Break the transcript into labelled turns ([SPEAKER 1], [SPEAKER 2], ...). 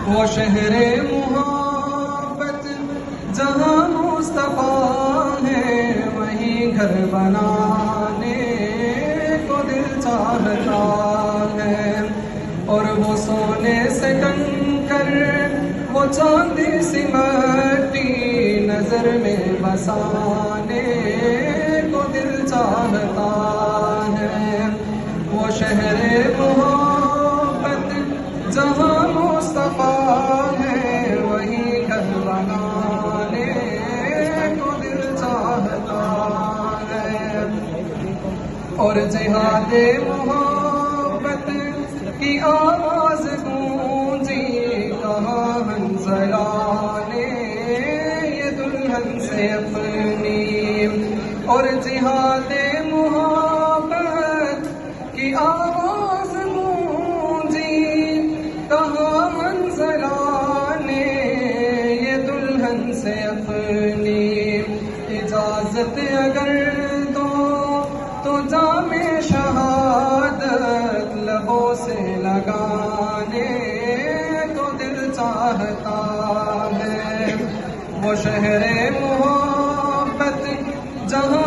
[SPEAKER 1] وہ شہر محبت جہاں مصطفیٰ ہے، وہیں گھر بنانے کو دل چاہتا ہے، اور وہ سونے سے کنکر وہ چاندی سی مٹی نظر میں بسانے کو دل چاہتا ہے۔ وہ شہر محبت جہاں مصطفیٰ ہے، وہیں گھر بنانے کو دل چاہتا ہے، اور جہاد محبت کی آواز گونجی کہاں حنظلہ نے یہ دلہن سے اپنی، اور جہاد محبت کی آواز گونجی کہاں حنظلہ نے یہ دلہن سے اپنی، اجازت اگر دو تو جام شہادت لبوں سے لگانے کو دل چاہتا ہے۔ وہ شہر محبت جہاں